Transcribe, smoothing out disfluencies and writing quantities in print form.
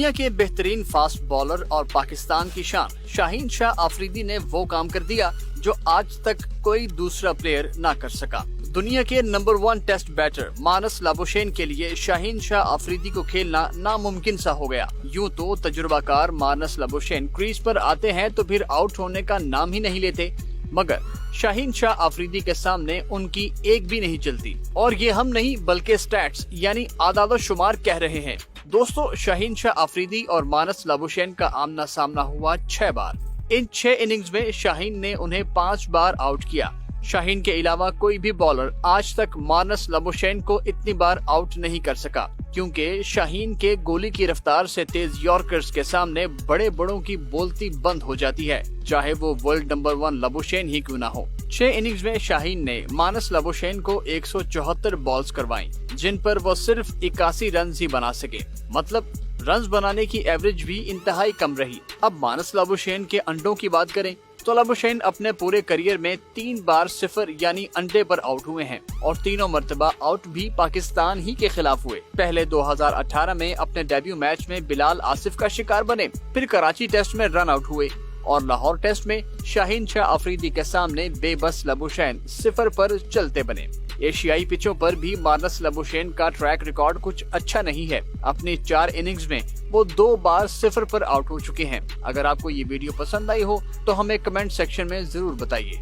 دنیا کے بہترین فاسٹ بولر اور پاکستان کی شان شاہین شاہ آفریدی نے وہ کام کر دیا جو آج تک کوئی دوسرا پلیئر نہ کر سکا۔ دنیا کے نمبر 1 ٹیسٹ بیٹر مانس لابوشین کے لیے شاہین شاہ آفریدی کو کھیلنا ناممکن سا ہو گیا۔ یوں تو تجربہ کار مانس لابوشین کریز پر آتے ہیں تو پھر آؤٹ ہونے کا نام ہی نہیں لیتے، مگر شاہین شاہ آفریدی کے سامنے ان کی ایک بھی نہیں چلتی، اور یہ ہم نہیں بلکہ سٹیٹس یعنی اعداد و شمار کہہ رہے ہیں۔ دوستو، شاہین شاہ آفریدی اور مانس لابوشین کا آمنا سامنا ہوا 6 بار۔ ان 6 اننگز میں شاہین نے انہیں 5 بار آؤٹ کیا۔ شاہین کے علاوہ کوئی بھی بالر آج تک مانس لابوشین کو اتنی بار آؤٹ نہیں کر سکا، کیونکہ شاہین کے گولی کی رفتار سے تیز یارکرز کے سامنے بڑے بڑوں کی بولتی بند ہو جاتی ہے، چاہے وہ ورلڈ نمبر 1 لابوشین ہی کیوں نہ ہو۔ 6 اننگز میں شاہین نے مانس لابوشین کو 174 بالز کروائیں، جن پر وہ صرف 81 رنز ہی بنا سکے، مطلب رنز بنانے کی ایوریج بھی انتہائی کم رہی۔ اب مانس لابوشین کے انڈوں کی بات کریں تو لابوشین اپنے پورے کریئر میں 3 بار 0 یعنی انڈے پر آؤٹ ہوئے ہیں، اور تینوں مرتبہ آؤٹ بھی پاکستان ہی کے خلاف ہوئے۔ پہلے 2018 میں اپنے ڈیبیو میچ میں بلال آصف کا شکار بنے، پھر کراچی ٹیسٹ میں رن آؤٹ ہوئے، اور لاہور ٹیسٹ میں شاہین شاہ آفریدی کے سامنے بے بس لابوشین 0 پر چلتے بنے۔ ایشیائی پچوں پر بھی مانس لابوشین کا ٹریک ریکارڈ کچھ اچھا نہیں ہے۔ اپنی 4 اننگز میں وہ 2 بار 0 پر آؤٹ ہو چکے ہیں۔ اگر آپ کو یہ ویڈیو پسند آئی ہو تو ہمیں کمنٹ سیکشن میں ضرور بتائیے۔